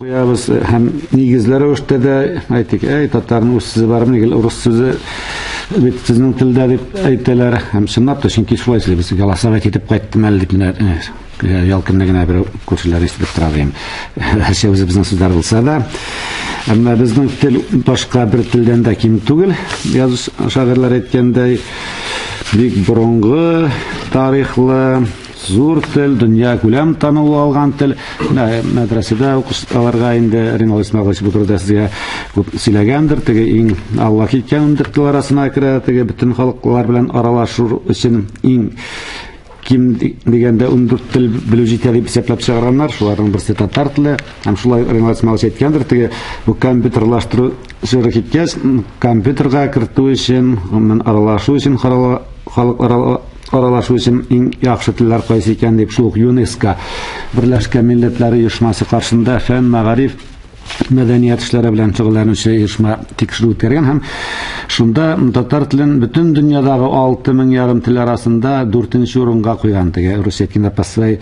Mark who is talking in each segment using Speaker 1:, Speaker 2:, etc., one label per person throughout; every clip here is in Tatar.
Speaker 1: Biz hem nigizlere öştede aytik, tatarın ussızı barım nigil, urus sözü sizin tilde dip aytteler, hem şınap da çünkü şulay sizle biz galasavet etip qaytdım әлі деп ялкында гына bir күршілер естіп тұрады. Her şey bizden sözler bulsa da. Ama bizden til başka bir tilden de kim түгел. Yazı şagirler etkendey bik burunғы, tarihlı, zor til, dünya külem tanılı alған til. Medresede alарға енді Ринал Исмағилович bu turda sizге көп сөйлегендір. Теге ең Алла кеткен үндіктіл арасына кіре, теге бүтін халықлар белән аралашу өчен ең ким дигәндә үндүрт тел белү җитә дип исәпләп чыгарганнар, шуларның берсе татар теле, һәм шулай Ринал Исмәгыйль әйткәндер, теге бу компьютерлаштыру шура киткәч, компьютерга кертү өчен, моннан аралашу өчен, халык аралашу өчен иң яхшы телләр кайсы икән дип шул ЮНЕСКО Берләшкән Милләтләр оешмасы каршында фән, мәгариф, мәдәният эшләре белән шөгыльләнүче оешма тикшерү үткәргән һәм шунда татар телен бөтен дөньядагы 6000 ярым тел арасында 4нче урынга куйган. Теге Русия по своей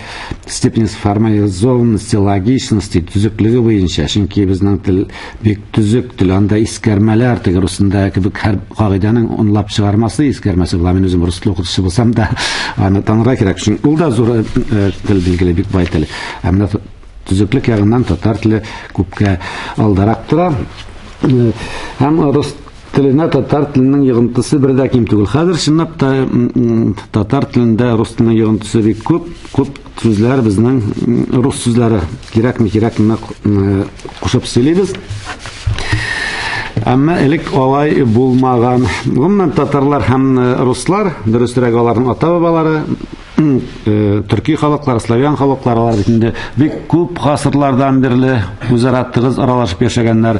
Speaker 1: степени формализованности, логичности, төзеклеге буенча, чөнки безнең тел бик төзек тел, анда искәрмәләр, теге русында кебек һәр кагыйданың онлап чыгармасы искәрмәсе була. Мин үзем рус теле укытучы булсам да, аны танырга кирәк. Чөнки ул да зур тел билгеле, бик бай тел. Һәм төзеклек ягыннан татар теле күпкә алдарак тора. Һәм рус теленә татар теленең йогынтысы бер дә ким түгел. Хәзер чынлап та татар телендә рус теленең йогынтысы бик күп сүзләр безнең рус сүзләре кирәкме кушып сөйлибез. Әмма элек алай булмаган. Гомумән татарлар һәм руслар, дөресрәк аларның ата-бабалары, Төрки халыклары, славян халыклары алар битендә бик күп гасырлардан бирле үзара тыгыз аралашып яшәгәннәр.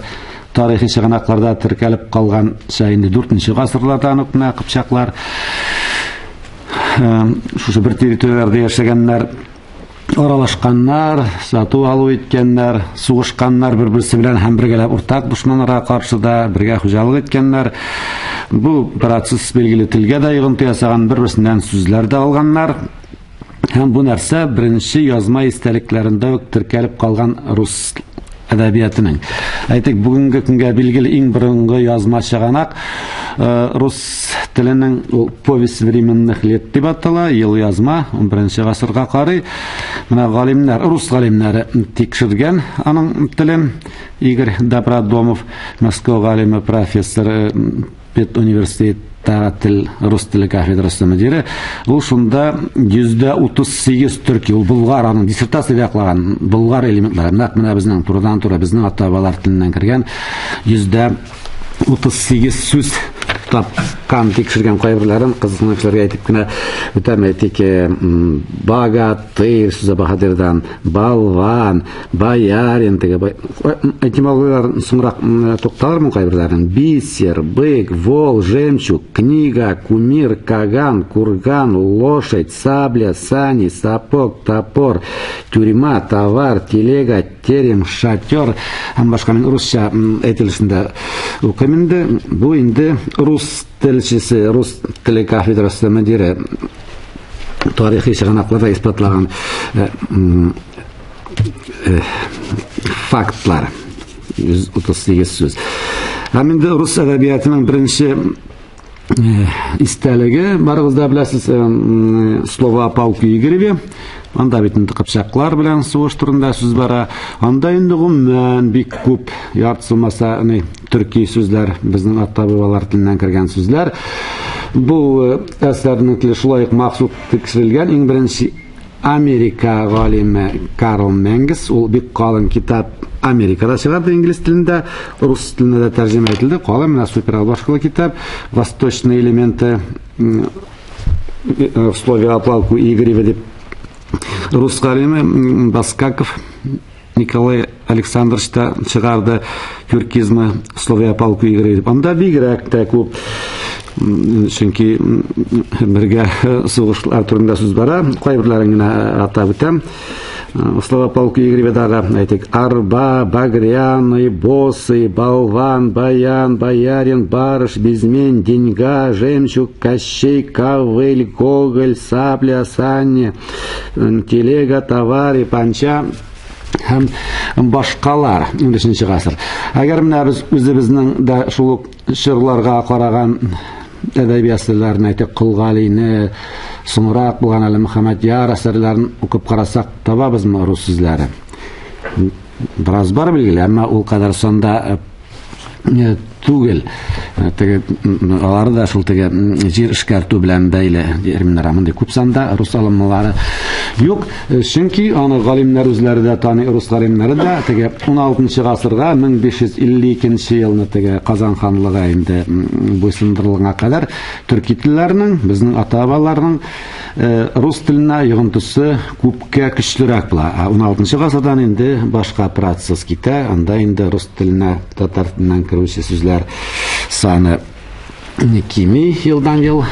Speaker 1: Тарихи чыганакларда теркәлеп калган инде 4нче гасырлардан ук Кыпчаклар шушы бер территорияләрдә яшәгәннәр, аралашканнар, сату алу иткәннәр, сугышканнар бер-берсе белән һәм бергәләп уртак душманнарга каршы да бергә хуҗалык иткәннәр. Бу процесс билгеле телгә дә йогынты ясаган, бер-берсеннән сүзләр дә алганнар. Һәм бу нәрсә беренче язма истәлекләрендә үк теркәлеп калган рус әдәбиятының. Әйтик, бүгенге көнгә билгеле иң борынгы язма чыганак рус теленең повесть временных лет дип атала, ел язма 11нче гасырга карый. Менә галимнәр, рус галимнәре тикшергән аның телен. Игорь Добродомов, Москва галиме, профессор Педуниверситеты тел рус теле кафедрасы мөдире. Ул шунда 138 төрки, ул булгар, аның диссертация яклаган булгар элементлары. Менә безнең турыдан-туры безнең ата-бабалар теленнән кергән 138 сүз тапкан, тикшергән кайберләрен кызыксынучыларга әйтеп кенә үтәм. Әйтик, богатырь сүзе баһадирдан, балван, боярин, теге этимологияларын соңрак тукталырмын кайберләрен. Бисер, бык, вол, жемчуг, книга, кумир, каган, курган, лошадь, сабля, сани, сапог, топор, тюрьма, товар, телега, терем, шатер. Һәм башка мин русча әйтелешендә укыйм инде. Бу инде рус телчесе, рус теле кафедрасы мөдире тарихи чыганакларда испатлаган фактлар 138 сүз. Һәм инде рус әдәбиятының беренче истәлеге, барыгыз да беләсез, слова о полку Игореве. Анда бит инде Кыпчаклар белән сугыш турында сүз бара. Анда инде гомумән бик күп яртсылмаса төрки сүзләр, безнең ата-бабалар теленнән кергән сүзләр. Бу әсәрнең теле шулай ук махсус тикшерелгән. Иң беренче Америка галиме Карл Менгес, ул бик калын китап Америкада чыгарды, инглиз телендә, рус теленә дә тәрҗемә ителде. Калын, менә супер албашкылы китап, восточные элементы в слове о полку Игореве дип рус галиме Баскаков Николай Александрович та чыгарды, тюркизмы слове о полку Игореве дип. Анда бигрәк тә күп, чөнки бергә сугышлар турында сүз бара. Кайберләрен генә атап үтәм. Слова полку Игореведага, әйтик, арба, багряный, босый, болван, баян, боярин, барыш, безмен, деньга, жемчуг, Кощей, ковыль, гоголь, сабля, сани, телега, товар и панча. һәм башкалар 15 гасыр. Әгәр менә без үзебезнең дә шул шигырьләргә караган әдәбиятларны әйтеп Кылгалине, соңрак булган әле Мөхәммәд Яр әсәрләрен укып карасак, табабызмы рус сүзләре? Бераз бар билгеле, әмма ул кадәр санда түгел. Алар да шул теге җир эшкәртү белән бәйле терминнар мондай күп санда рус алымнары юк. Чөнки аны галимнәр үзләре дә таный, рус галимнәре дә теге 16 гасырга 1552 елны теге Казан ханлыгы инде буйсындырылганга кадәр төрки телләренең, безнең ата-бабаларның рус теленә йогынтысы күпкә көчлерәк була. 16 гасырдан инде башка процесс китә, анда инде рус теленә татар теленнән керүче сүзләр саны кими елдан ел.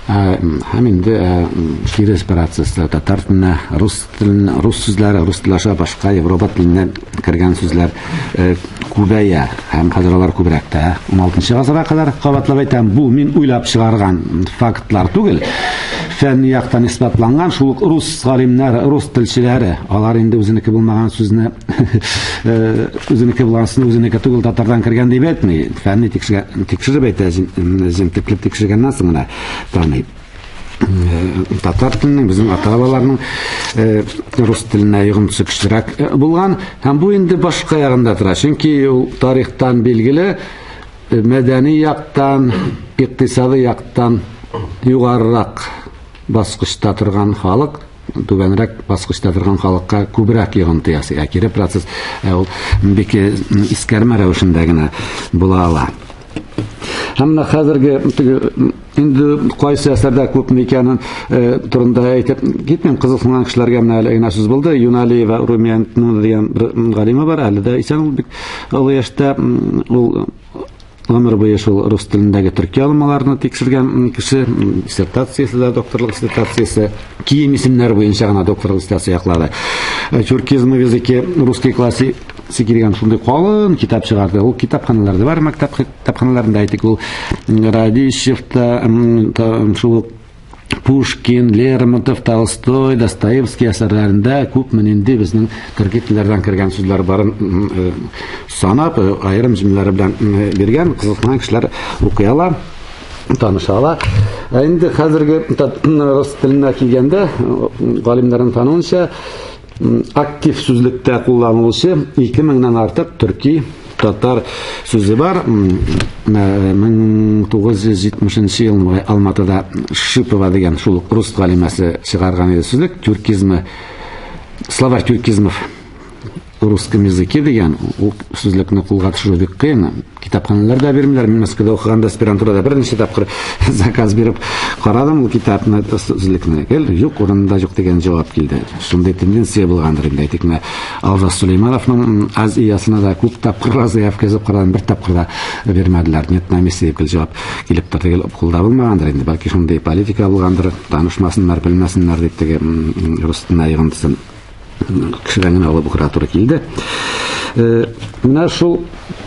Speaker 1: Һәм инде через процесста татар теленә рус сүзләре, рус телаша башка Европа теленнән кергән сүзләр күбәя, һәм хәзер алар күбрәк тә. 16 гасырга кадәр кабатлап әйтәм, бу мин уйлап чыгарган фактлар түгел. Фәнни яктан исбатланган шул рус галимнәре, рус телчеләре, алар инде үзенеке булмаган сүзне үзенеке булгансын үзенеке түгел татардан кергән дип әйтми. Фәнни тикшереп әйтә, җентекле тикшергәннән соң гына таный. Татар теленең, безнең ата-бабаларның рус теленә йогынтысы көчлерәк булган, һәм бу инде башка ягында тора. Чөнки ул тарихтан билгеле, мәдәни яктан, икътисади яктан югарырак баскычта торган халык, түбәнрәк баскычта торган халыкка күбрәк йогынты ясый. Кире процесс ул бик искәрмә рәвешендә генә була ала. Һәм хәзерге инде кайсы әсәрдә күп микәнен турында әйтеп китмәм, кызыксынган кешеләргә менә әле сүз булды. Юналиева Румиян дигән галиме бар, әле дә исән ул бик олы яшьтә ул гомер буе шул рус телендәге төрки алымнарны тикшергән кеше, диссертациясе дә, докторлык диссертациясе, кием исемнәр буенча гына докторлык диссертация яклады. Тюркизм в языке русский классик дигән шундый калын китап чыгарды. Ул китапханаларда бар, мәктәп китапханаларында әйтик, ул Радищевта, шул Пушкин, Лермонтов, Толстой, Достоевский әсәрләрендә күпме инде безнең төрки телләрдән кергән сүзләр барын санап, аерым җөмләләр белән биргән, кызыксынган кешеләр укый ала, таныша ала. Инде хәзерге рус теленә килгәндә, галимнәрнең тануынча, актив сүзлектә кулланылучы 2000-нан артык төрки татар сүзе бар. 1970 елда Алматыда Шипова дигән шул рус галимәсе чыгарган иде сүзлек, тюркизмы, словарь тюркизмов в русском языке дигән сүзлекне кулга төшерү бик кыен. Китапханаларда бирмиләр. Мин Москвада укыганда аспирантурада берничә тапкыр заказ биреп карадым ул китапны, сүзлекне. Юк, урында юк дигән җавап килде. Шундый тенденция булгандыр инде. Әйтик, Алжас Сулеймановның аз иясына да күп тапкыр заявка язып карадым, бер тапкыр да бирмәделәр. Нет на месте дип җавап килеп торды. Кулда булмагандыр инде. Бәлки шундый политика булгандыр, танышмасыннар, белмәсеннәр дип теге рус теленә йогынтысын кешедән генә алып укырга туры килде. Менә шул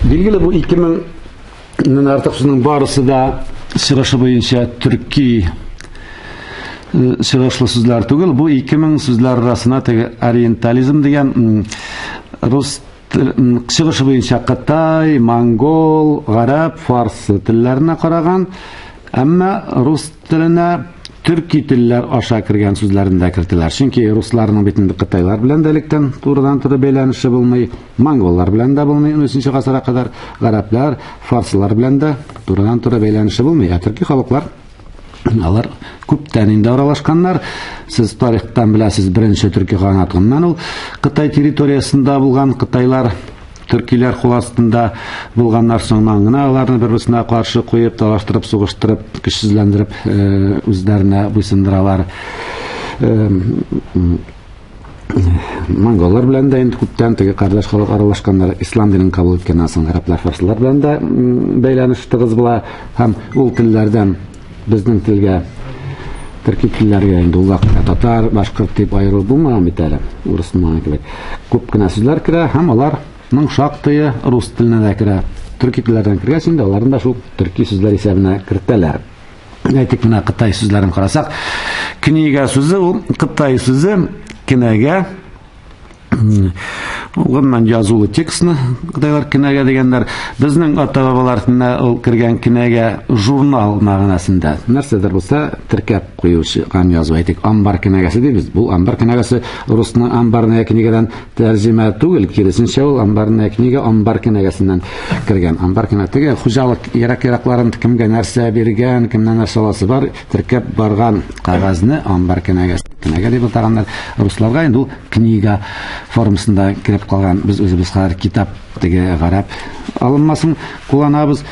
Speaker 1: билгеле бу 2000-нан артык сүзнең барысы да чыгышы буенча төрки чыгышлы сүзләр түгел. Бу 2000 сүзләр арасына теге ориентализм дигән рус чыгышы буенча Кытай, монгол, гарәп, фарсы телләренә караган, әмма рус теленә төрки телләр аша кергән сүзләрендә кертеләр. Чөнки русларның битендә Кытайлар белән дә электән турыдан-туры бәйләнеше булмый, монголлар белән дә булмый, 13 гасырга кадәр гарәпләр, фарслар белән дә турыдан-туры бәйләнеше булмый. Төрки халыклар, алар күптән инде аралашканнар. Сез тарихтан беләсез, беренче төрки ханатыннан ул Кытай территориясында булган Кытайлар, төркиләр кул астында булганнар, соңнан гына аларны бер-берсенә каршы куеп, талаштырып, сугыштырып, көчсезләндереп, үзләренә буйсындыралар. Монголлар белән дә инде күптән теге кардәш халык аралашканнар, ислам динен кабул иткәннән соң гарәпләр, фарслар белән дә бәйләнеш тыгыз була, һәм ул телләрдән безнең телгә, төрки телләргә инде ул вакытта татар, башкорт дип аерылу булмаган бит әле, урысман кебек. Күп кенә сүзләр керә, һәм аларның шактые рус теленә дә керә. Төрки телләрдән кергәч инде аларны да шул төрки сүзләр исәбенә кертәләр. Әйтик, менә Кытай сүзләрен карасак, книга сүзе ул Кытай сүзе, кенәгә Ondan yazılı tekstini Kıtайлар кинәгә дигәннәр безнең ата-бабаларына ул кергән кинәгә журнал мәгънәсендә нәрсәдер булса теркәп куючы ган язу әйтик амбар кинәгәсе дибез. Бу амбар кинәгәсе русның амбарная книгадан тәрҗемә түгел, киресенчә ул амбарная книга амбар кинәгәсеннән кергән. Амбар кинәгәсе хуҗалык ерак-еракларын кемгә нәрсә биргән, кемнән нәрсә аласы бар, теркәп барган кагазны амбар кинәгәсе дип атаганнар. Русларга инде ул книга формасында кирип калган. Без үзебез хәзер китап теге гарап алынмасын кулланабыз.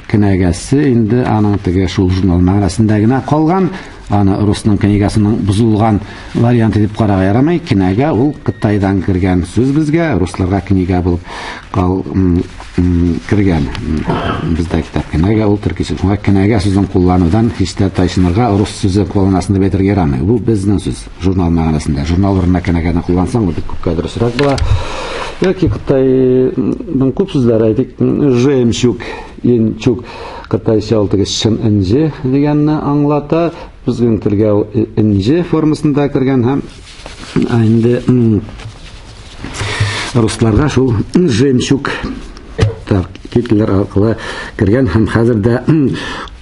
Speaker 1: Кинәгәсе инде аның теге шул журнал мәгънәсендә генә калган. Аны русның книгасының бузылган варианты дип карарга ярамый. Кинәгә ул Кытайдан кергән сүз безгә, русларга книга булып кергән. Бездә китап кинәгә ул төркичә. Шуңа кинәгә сүзен кулланудан һич тә тайшынырга рус сүзе кулланасын дип әйтергә ярамый. Бу безнең сүз журнал мәгънәсендә. Журнал урынына кинәгәне куллансаң, бу бик күпкә дөресрәк була. Яки Кытайның күп сүзләре әйтик, жемчуг, инчуг, Кытайча ул теге шын инҗе дигәнне аңлата. Безнең телгә ул инҗе формасында кергән һәм инде русларга шул жемчуг китләр аркылы кергән һәм хәзердә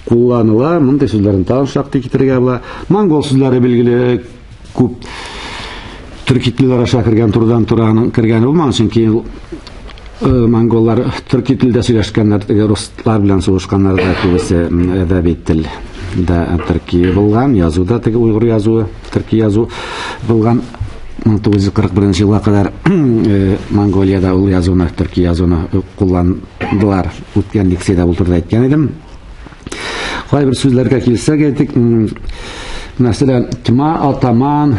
Speaker 1: кулланыла. Мондай сүзләрне тагын шактый китергә була. Монгол сүзләре билгеле күп төркитләр аша кергән турыдан-туры кергән булмаган, чөнки монголлар төрки телдә сөйләшкәннәр, руслар белән сугышканнар да күбесе әдәби тел да төрки булган, язуда теге уйгыр язуы, төрки язу булган. 1941 елга кадәр Монголиядә ул язуны, төрки язуны кулландылар. Үткән лекциядә бу турыда әйткән идем. Кайбер сүзләргә килсәк, әйтик, мәсәлән, тма, атаман,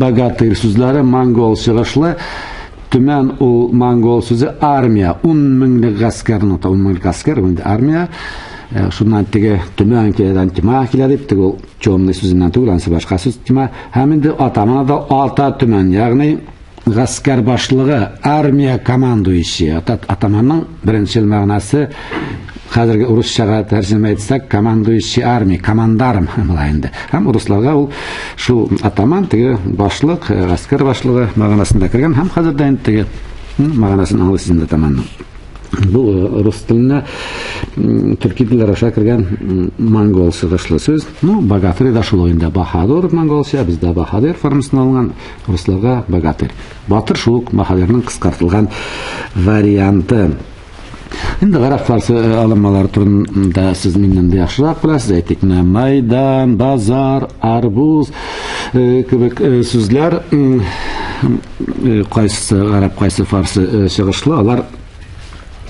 Speaker 1: богатырь сүзләре монгол чыгышлы. Түмән ул монгол сүзе армия, 10 меңлек гаскәрне, 10 меңлек гаскәр, инде армия. Шуннан теге түмән киләдән тма килә дип, теге ул чомный сүзеннән түгел, анысы башка сүз тма. Һәм инде атаман да ата түмән, ягъни гаскәр башлыгы, армия командующий. Атаманның беренче мәгънәсе хәзерге урысчага тәрҗемә итсәк, командующий армия, командарм була инде. Һәм русларга ул шул атаман теге башлык, гаскәр башлыгы мәгънәсендә кергән һәм хәзердә инде теге мәгънәсен аңлыйсыз инде таманның. Бу рус теленә төрки телләр аша кергән монгол чыгышлы сүз. Богатырь да шул инде, баһадир монголча, бездә баһадир формасына алган, русларга богатырь. Батыр шул баһадирның кыскартылган варианты. Инде гарап фарсы алымалар турында сез миннән дә яхшырак беләсез. Әйтик, майдан, базар, арбуз кебек сүзләр кайсы гарап, кайсы фарсы чыгышлы, алар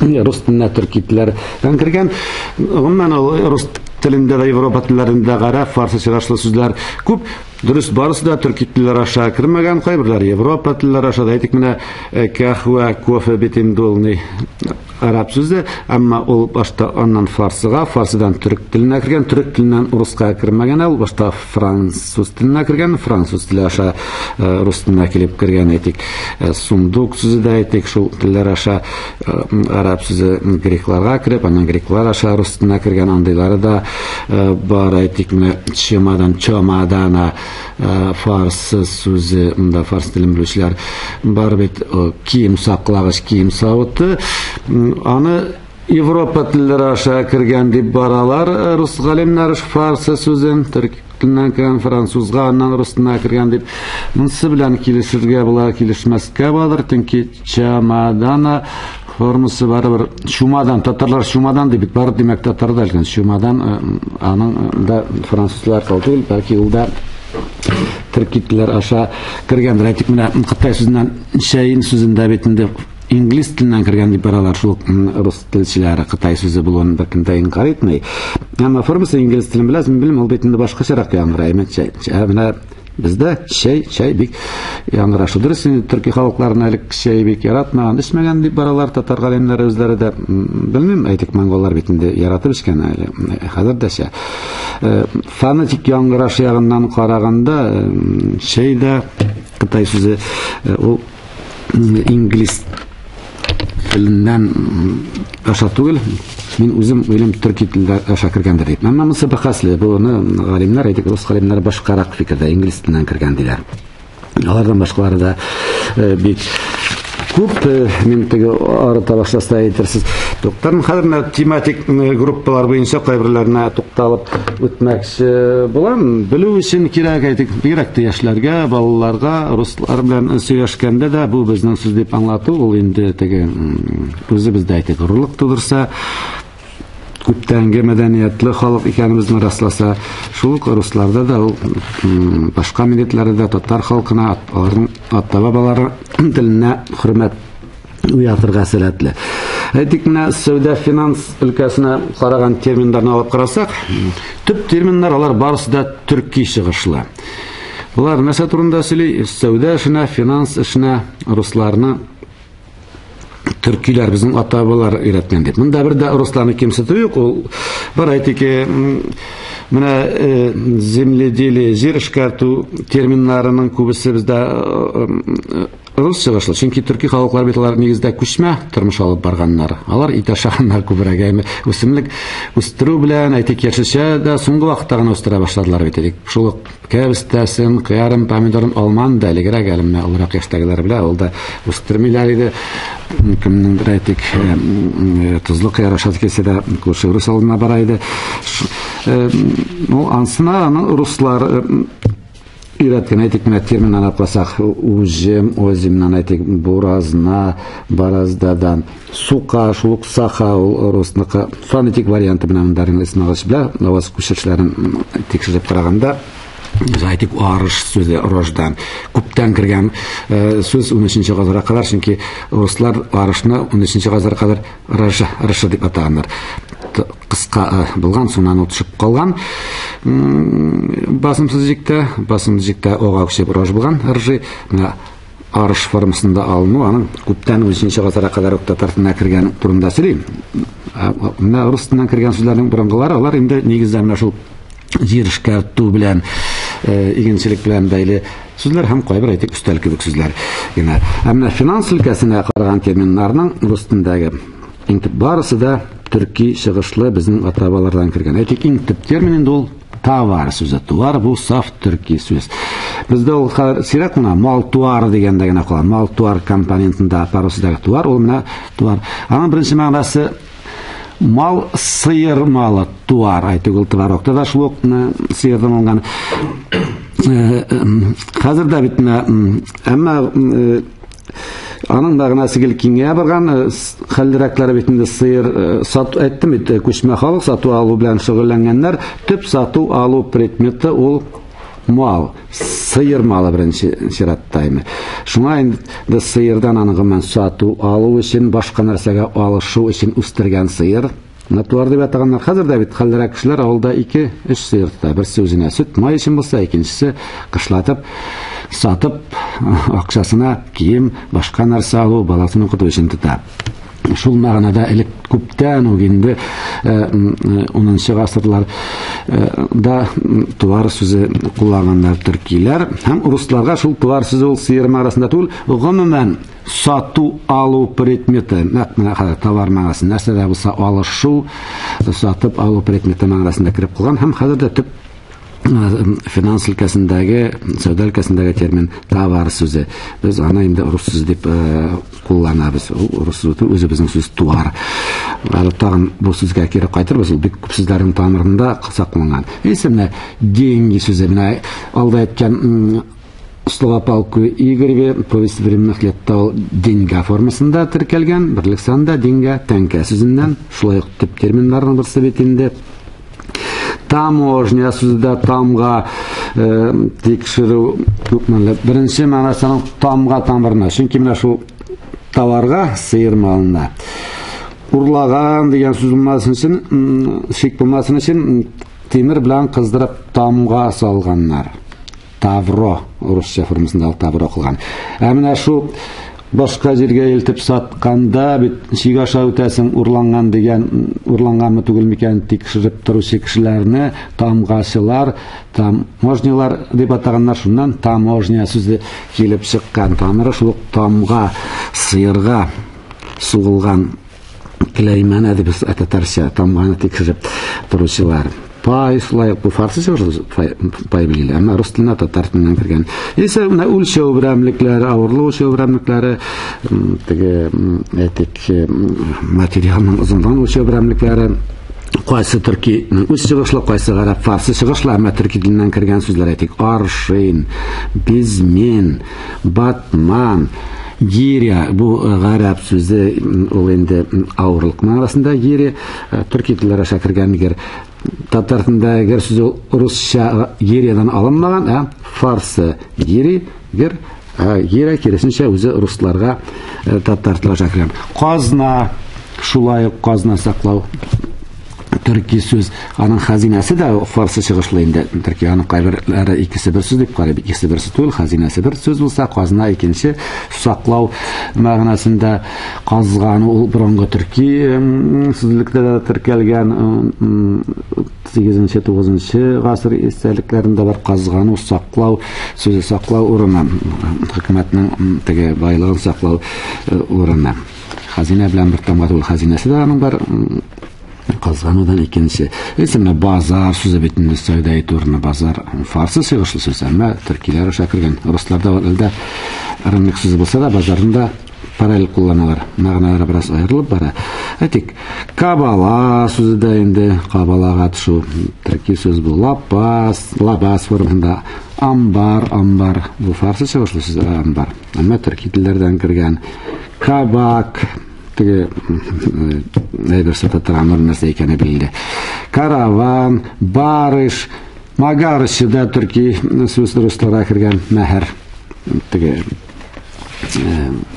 Speaker 1: рус теленә төрки телләр кергән. Гомумән рус телендә дә, Европа телләрендә гарап фарсы чыгышлы сүзләр күп. Дөрес, барысы да төрки телләр аша кергән, кайберләре Европа телләре аша. Әйтик, менә кахва, кофе бит инде ул араб сүзе, әмма ул башта аннан фарсыга, фарсыдан төрек теленә кергән, төрек теленнән руска кергән, ул башта француз теленә кергән, француз теле аша рус теленә килеп кергән. Әйтик, сундук сүзе дә әйтик, шул телләр аша араб сүзе грекларга кирип, аннан греклар аша рус теленә кергән, андыйлары да бар. Әйтик, менә чомадана фарсы сүзе, монда фарс телен белүчеләр бар бит, кием саклагыч, кием савыты. Аны Европа телләре аша кергән дип баралар. Рус галимнәр фарсы сүзен төрки теленнән кергән, французга, аннан рус теленә кергән дип. Монсы белән килешергә була, килешмәскә булыр. Чөнки чамадана формасы барыбер. Шумадан, татарлар шумадан дип бар, димәк татарда әлгән. Шумадан аның да французлар түгел, бәлки ул да төрки телләр аша кергәндер. Әйтик, менә Кытай сүзеннән шәйин сүзендә битендә инглиз теленнән кергән дип баралар шул рус телчеләре. Кытай сүзе булуын бәлки дә инкар итмәй. Әмма формасы инглиз телен беләсем, белмим, ул битендә башкачарак яңгырый. Менә бездә чәй бик яңгырашы. Дөрес, төрки халыкларына элек чәй бик яратмаган, эчмәгән дип баралар. Татар галимнәре үзләре дә белмим, әйтик, монголлар битендә яратып эчкән, хәзердәчә. Фонетик яңгыраш ягыннан караганда чәй дә Кытай сүзе ул инглиз теленнән аша түгел. Мин үзем уйлыйм, төрки телдә аша кергәндер дип. Әмма монысы бәхәсле. Буны галимнәр, әйтик, рус галимнәре башкарак фикердә, инглиз теленнән кергән диләр. алардан башкалары да бик күп. Мен теге арыта башласа әйтерсез. Доктор хәзер тематик группалар буенча кайберләренә тукталып үтмәкче булам. Белү өчен кирәк әйтик, бигрәк яшьләргә, балаларга руслар белән сөйләшкәндә дә бу безнең сүз дип аңлату, ул инде теге үзебездә әйтик, горурлык тудырса, күптәнге мәдәниятле халык икәнебезне расласа, шул русларда да, башка милләтләрдә, татар халкына, аларның ата-бабалары теленә хөрмәт уятырга сәләтле. Әйтик, менә сәүдә финанс өлкәсенә караган терминнарны алып карасак, төп терминнар алар барысы да төрки чыгышлы. Булар нәрсә турында сөйли? Сәүдә эшенә, финанс эшенә русларны төркиләр безнең ата-бабалар өйрәткән дип. Монда бер дә русларны кимсетү юк. Ул бар әйтик, менә земледелие, җир эшкәртү терминнарының күбесе бездә русча башлы. Чөнки төрки халыклар бит алар нигездә күчмә тормыш алып барганнар. Алар ит ашаганнар күбрәк. Үсемлек үстерү белән әйтик, яшәшә дә соңгы вакытта гына үстерә башладылар бит. Шул кәбестәсен, кыярын, помидорын, алманы да элегрәк әлемне алырак яшьтәгеләр белә, ул да үстермиләр иде. Кемнеңдер әйтик, тузлы кыяр ашат килсә дә күрше рус алдына бара иде. Ул ансына руслар өйрәткән, әйтик, менә терминнан алсак, ужем, озимнан әйтик, буразна, бараздадан, сука, шулук саха, ул русныкы фонетик варианты менән дарин исмагыш белә, аваз күчешләрен тикшереп караганда, әйтик, арыш сүзе рождан. Күптән кергән сүз 13-нче гасырга кадәр, чөнки руслар арышны 13-нче гасырга кадәр рыжы дип атаганнар. Кыска булган, соннан ул төшеп калган. Басымсызлыкта ога күчеп рож булган, рыжы. Менә арыш формасында алыну, аның күптән 13-нче гасырга кадәр татар теленә кергән турында сөйлим. Менә рус теленнән кергән сүзләрнең борынгылары, алар инде нигездә менә шул җир эшкәртү белән, игенчелек белән бәйле сүзләр һәм кайбер әйтик өстәл кебек сүзләр. Әмма финанс өлкәсенә караган терминнарның рус телендәге иң төп барысы да төрки чыгышлы безнең ата-бабалардан кергән. Әйтик, иң төп термин инде ул товар сүзе. Товар бу саф төрки сүз. Бездә ул сирәк кына мал туары дигәндә генә калган. Мал туар компонентында парусындагы туар, ул менә туар. Аның беренче мәгънәсе мал, сыер малы, туар, әйтик, ул товарокта да шул сыердан алган. Хәзер дә бит әмма аның мәгънәсе киңәя барган, хәллерәкләре бит инде сыер сату, әйттем бит, күчмә халык сату алу белән шөгыльләнгәннәр, төп сату алу предметы ул мал, сыер малы беренче чиратта. Шуңа инде сыердан аныгы сату алу өчен, башка нәрсәгә алышу өчен үстергән сыер натуар дип атаганнар. Хәзер дә бит хәллерәк кешеләр авылда 2-3 сыер тота. Берсе үзенә сөт, май өчен булса, икенчесе кышлатып сатып акчасына кием, башка нәрсә алу, баласын укыту өчен тота. Шул мәгънәдә элек күптән үк инде 10-нчы гасырлар да товар сүзе кулланганнар төркиләр. Һәм русларга шул товар сүзе ул сыер мәгънәсендә түгел, гомумән сату алу предметы, менә товар мәгънәсендә нәрсә дә булса алышу, сатып алу предметы мәгънәсендә кирип калган. Һәм хәзер дә төп финанс өлкәсендәге, сәүдә өлкәсендәге термин товар сүзе. Без аны инде рус сүзе дип кулланабыз. Рус сүзе үзебезнең сүз туар. Тагын бу сүзгә кире кайтырбыз. Ул бик күп сүзләрнең тамырында сакланган. Исемне деньги сүзе менә алда әйткән слова полку Игореве повесть временных лет деньга формасында теркәлгән. Берлек санда деньга тәңкә сүзеннән, шулай ук төп терминнарның берсе бит инде. Таможня сүзендә тамга тикшерү күпмәлле. Беренче мәгънәсенең тамга тамырына. Чөнки менә шул товарга, сыер малына урлаган дигән сүз булмасын өчен, шик булмасын өчен тимер белән кыздырып тамга салганнар. Тавро, русча формасында тавро кылган. Ә менә шул башка җиргә илтеп сатканда бит шик аша үтәсең урланган дигән, урлаганмы түгел микән тикшереп торучы кешеләрне тамгачылар, таможнялар дип атаганнар. Шуннан таможня сүзе килеп чыккан. Тамыры шул тамга, сыерга сугылган клеймана дип татарча тамганы тикшереп торучылар. пай шулай бу фарсы чыгыш пай билгеле, әмма рус теленә татар теленнән кергән. Исә менә үлчәү берәмлекләре, авырлык үлчәү берәмлекләре, теге әйтик материалның озынлыгын үлчәү берәмлекләре кайсы төрки үз чыгышлы, кайсы гарәп фарсы чыгышлы, әмма төрки теленнән кергән сүзләр әйтик аршин, безмен, батман, гиря, бу гарәп сүзе, ул инде авырлык мәгънәсендә гиря, төрки телләре шакырган гер татар телендә гер сүзе русча гирядан алынмаган, фарсы гири гер гиря киресенчә үзе русларга татар теле шакырган. Казна, шулай ук казна саклау төрки сүз, аның хазинасы да фарсы чыгышлы инде. Төрки аның кайберләре икесе бер сүз дип карый, икесе бер сүз түгел, хазинасы бер сүз булса, казна икенче, саклау мәгънәсендә казгану ул борынгы төрки сүзлектә дә теркәлгән 8-9 гасыр истәлекләрендә бар казгану, саклау, сүзе саклау урыны, хөкүмәтнең теге байлыгын саклау урыны. Хазина белән бер тамга түгел, хазинасы да аның бар казганудан икенче. Әйтсәм, базар сүзе битендә сәүдә итү урыны базар фарсы чыгышлы сүз, әмма төркиләр аша кергән. Русларда илдә рынок сүзе булса да базарында параллель кулланалар. Мәгънәләре бераз аерылып бара. Әйтик, кабала сүзе дә инде кабалага төшү төрки сүз бу. Лабас формында амбар, бу фарсы чыгышлы сүз амбар. Әмма төрки телләрдән кергән кабак теге әйберсе татарнор нәрсә икәне билде. Караван, барыш, магарыш да төрки сүз русларга кергән мәһәр. Теге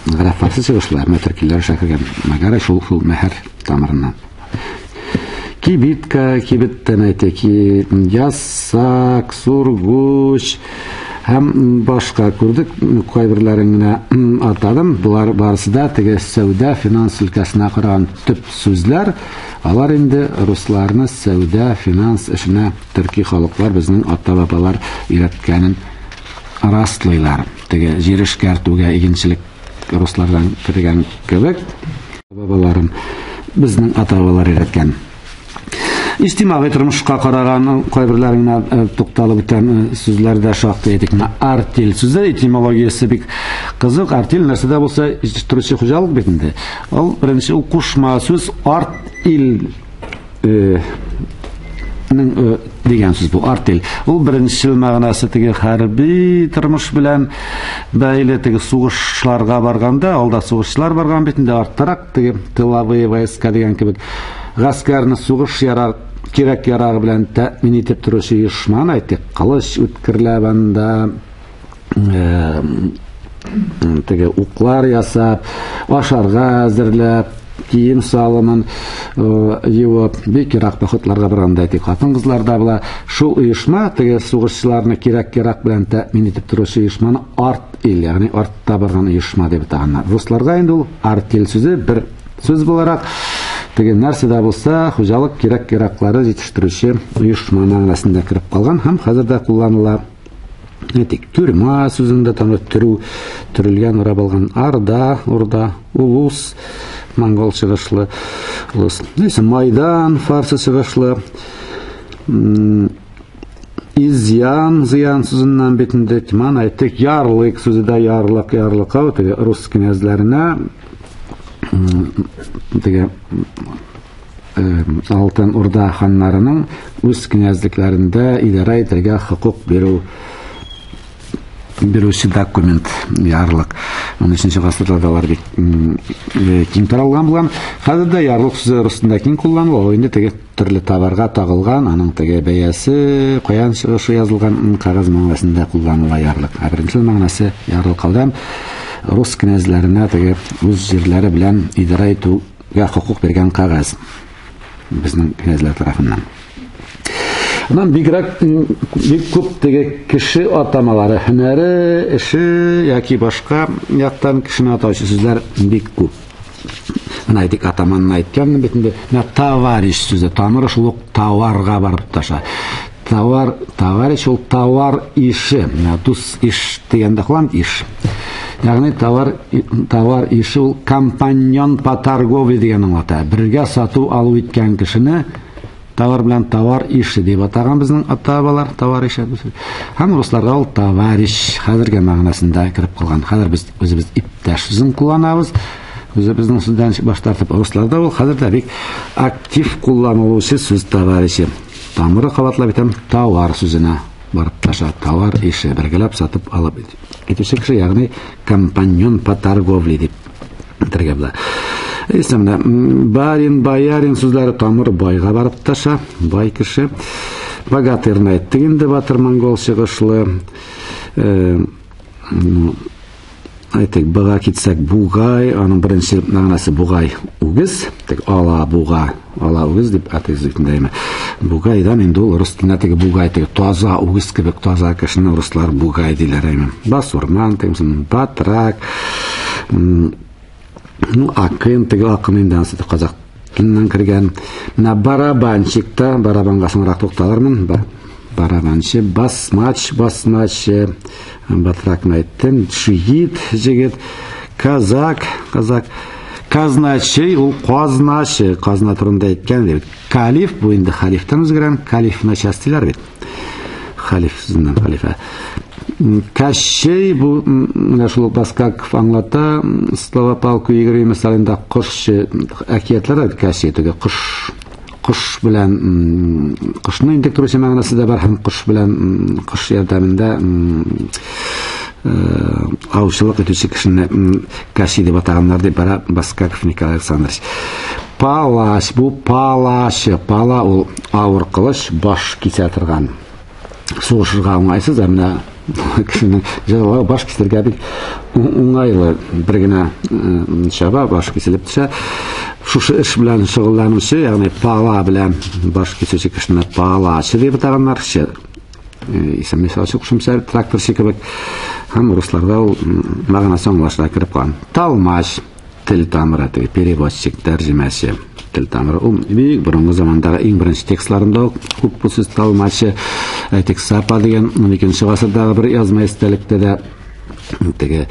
Speaker 1: гарәп фарсы чыгышлы, әмма төркиләр шакырган магарыш ул мәһәр тамырыннан. Кибитка, кибиттән әйтәки, яссак, сургуч һәм башка күрдек, кайберләрен генә атадым. Булар барысы да теге сәүдә, финанс өлкәсенә караган төп сүзләр. Алар инде русларны сәүдә, финанс эшенә төрки халыклар безнең ата-бабалар өйрәткәнен раслыйлар. Теге җир эшкәртүгә игенчелек руслардан кергән кебек, бабаларым безнең ата-бабалар өйрәткән. İçtimai tормышка караган кайберләренә тукталып үткән сүзләрдә шактый әйтик. Артель сүзе этимологиясе бик кызык. Артель нәрсәдә булса, җитештерүче хуҗалык бит инде. Ул беренче ул кушма сүз артил дигән сүз бу. Артель. Ул беренче мәгънәсе теге хәрби тормыш белән бәйле, теге сугышларга барганда, алда сугышлар барган бит инде, арттарак теге тыловые войска дигән кебек гаскәрне сугыш кирәк ярагы белән тәэмин итеп торучы оешманы әйтик. Кылыч үткерләп анда теге уклар ясап, ашарга әзерләп, кием салымын юып, бик ерак походларга барганда әйтик, хатын-кызларда була. Шул оешма теге сугышчыларны кирәк белән тәэмин итеп торучы оешманы артель, ягъни артта барган оешма дип атаганнар. Русларга инде ул артель сүзе бер сүз буларак теге нәрсәдә булса, хуҗалык кирәк-яраклары җитештерүче оешма мәгънәсендә кирип калган һәм хәзердә кулланыла. Әйтик, түрма сүзендә төрелгән, урап алган урда, улус, монгол чыгышлы улус. Нәйсә, майдан фарсы чыгышлы, изян, зыян сүзеннән битендә тиман әйтик, ярлык сүзедә ярлыкка, теге рус князьләренә теге Алтын Урда ханнарының үз князьлекләрендә идара итәргә хокук бирүче документ, ярлык. 13-нче гасырларда алар бик киң таралган булган. Хәзердә ярлык сүзе русында киң кулланыла. Ул инде теге төрле товарга тагылган, аның теге бәясе, каян чыгышы язылган кагаз мәгънәсендә кулланыла ярлык. Беренче мәгънәсе ярлык алдан рус князьләренә теге үз җирләре белән идара итүгә хокук биргән кагаз безнең князьләр тарафыннан. Аннан бик күп теге кеше атамалары, һөнәре, эше яки башка яктан кешене атаучы сүзләр бик күп. Менә әйтик, атаманны әйткән бит инде, товарищ сүзе, тамыры шул ук товарга барып таша. Товарищ ул товар ише, дус иш дигәндә кылам иш. Ягъни товар ише ул компаньон по торговле дигән аңлата. Бергә сату алу иткән кешене Товар белән товар ише дип атаган безнең ата-бабалар, товар ише. Һәм русларда ул товарищ хәзерге мәгънәсендә кирип калган. Хәзер без үзебез иптәш сүзен кулланабыз. Үзебезнең сүздән баш тартып русларда ул хәзердә бик актив кулланылучы сүз товарищи. Тамыры кабатлап әйтәм, товар сүзенә барып таша, товар ише бергәләп сатып алып итүче кеше, ягъни компаньон по торговле дип әйтергә була. Исемне барин, боярин сүзләре тамыры байга барып таша, бай кеше. Богатырны әйттек инде, батыр монгол чыгышлы. Әйтик, буга китсәк, бугай, аның беренче мәгънәсе бугай үгез, тик ала буга, ала үгез дип атыйзыкны. Бугайдан инде ул рус телендә теге бугай, теге таза үгез кебек таза кешене руслар бугай диләр. Басурман, тегесен батрак, акын, теге акын инде ансы казак теленнән кергән. Менә барабанчикта, барабанга соңрак тукталырмын. Барабанчы, басмач, батрак мәйттем, шиит, жигит, казак, казначей, ул казначы, казна турында әйткән дип. Калиф, бу инде халифтан үзгәргән, калифны частилар бит. Халиф сүзеннән халифа. Кащей, бу менә шул Баскаков аңлата, слова полку Игорь мисалында кош әкиятләр Кащей теге кош белән кошны инде турысы мәгънәсе дә бар, һәм кош белән кош ярдәмендә аучылык итүче кешене Кащей дип атаганнар дип бара Баскаков Николай Александрович. Палач, бу палач, пала ул авыр кылыч, баш кисә торган. Сугышырга уңайсыз, менә кешенең җылы баш кисәргә бик уңайлы, бер генә чаба баш киселеп төшә. Шушы эш белән шөгыльләнүче, ягъни пала белән баш кисүче кешене палач дип атаганнар. Исемле шушымча тракторчы кебек, һәм русларда ул мәгънәсе аңлашыла кирип калган. Талмач, тел тамыры, переводчик, тәрҗемәче. Тел тамыры ул бик борынгы замандагы иң беренче текстларында күп бу сүз талмачы, әйтик, Сапа деген 12нче гасырдагы бер язма истәлектә дә теге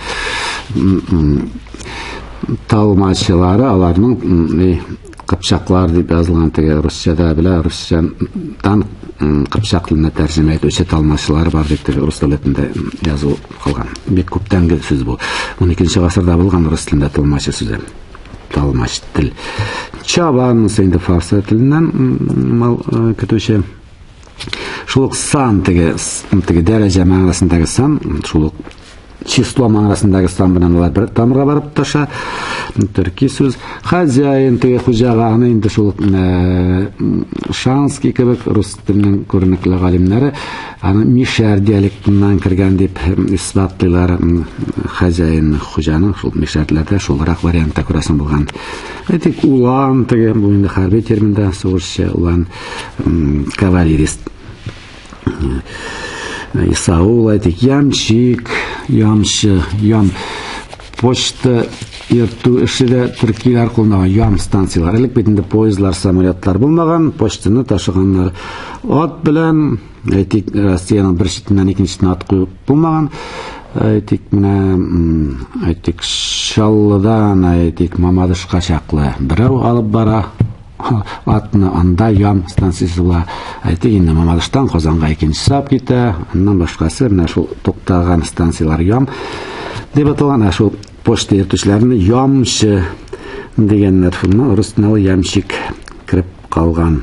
Speaker 1: талмачылары, аларның кыпчаклар дип язылган, теге русчада белә, русчадан кыпчак теленә тәрҗемә итүче талмачылар бар дип теге рус телендә язу калган. Бик күптәнге сүз бу. 12нче гасырда булган рус телендә талмачы сүзе. Талмач тел. Чабан инде фарс теленнән көтүче. Шул сан теге дәрәҗә мәгънәсендәге сан, шул число мәгънәсендәге сан белән алар бер тамырга барып таша. Төрки сүз. Хозяин теге хуҗага, аны инде шул Шанский кебек рус теленең күренекле галимнәре аны Мишәр диалектыннан кергән дип исбатлыйлар. Хозяин хуҗаның шул Мишәрләрдә шулрак вариантта күрәсең булган. Әйтик, улан теге бу инде хәрби терминда сугышчы, улан кавалерист. Исаул, әйтик, ямчик, ямчы, почта йөртү эшедә төркиләр кулланган ям станциялар. Элек бит поездлар, самолетлар булмаган, почтаны ташыганнар ат белән, әйтик, Россиянең бер читеннән икенчесенә ат куеп булмаган. Әйтик, менә әйтик, Шаллыдан, әйтик, Мамадышка чаклы берәү алып бара атны, анда ям станциясе була. Әйтик, инде Мамадыштан Казанга икенчесе алып китә, аннан башкасы менә шул туктаган станциялар ям дип аталган. Шул почта йөртүчеләрне ямчы дигәннәр, рус теленә ямщик кирип калган.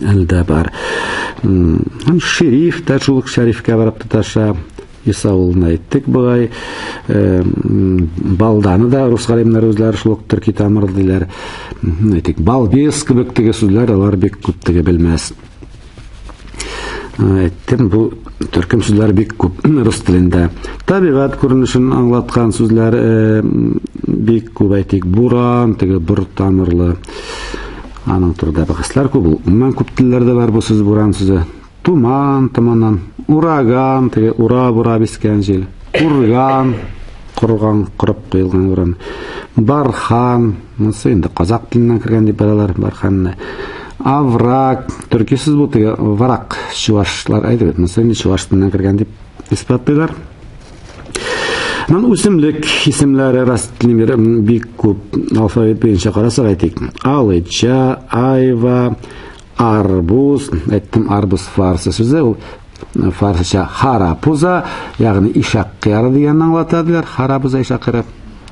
Speaker 1: Әлдә бар. Һәм шериф тә шул шәрифкә барып тоташа. Исаулны әйттек бугай. Балданы да рус галимнәре үзләре шул төрки тамырлы диләр. Әйтик, балбес кебек теге сүзләр, алар бик күп теге белмәс. Әйттем, бу төркем сүзләр бик күп рус телендә. Табигать күренешен аңлаткан сүзләр бик күп, әйтик, буран, теге бер тамырлы. Аның турында бәхәсләр күп. Мен күп телләрдә бар бу сүз, буран сүзе. Туман, туманнан, ураган, теге ура-бура бискән җил. Урган, курган, кырып куелган уран. Бархан, монысы инде казак теленнән кергән дип балалар, барханны. Аврак, төрки сүз бу, теге варак, чуашлар әйтеп, монысы инде чуаш теленнән кергән дип исбатлыйлар. Мен үсемлек исемләре растилимләре бик күп, алфавит буенча карасак әйтик. Алыча, айва, арбуз, әйттім арбуз фарсы сөзі, ол фарсыша харапуза, яғни ишақ қияры деген аңлатадылар. Харапуза ишақ қияры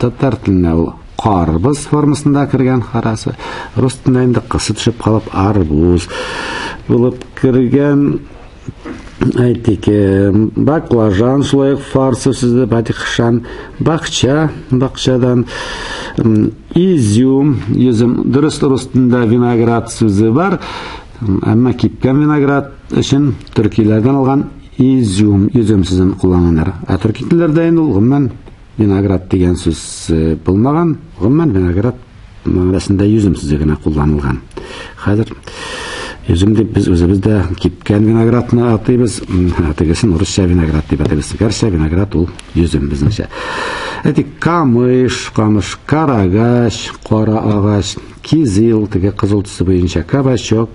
Speaker 1: татар тіліне ол қарбыз формасында кірген харасы. Рус тілінде енді қысы түшіп қалып арбуз болып кірген. Әйтек, баклажан шулай фарсы сөзі, батикшан, бақша, бақшадан изюм, дұрыс ұрыстында виноград сөзі бар, әмі кипкен виноград үшін түркилерден алған изюм сөзін қолданылар. Түрки тілдерде енді ғыммен виноград деген сөз болмаған, ғыммен виноград мағынасында изюм сөзі ғана қолданылған. Қазір Yüzüm deyip biz özümüzde kipken vinogradını atıyız. Atıgısın Rusça vinograd deyip atıyız. Gerçi vinograd ol yüzüm bizimce. Etik kamış, karagaç, qora ağaç, kizil, tege kızıl түсі бойынша кабачок.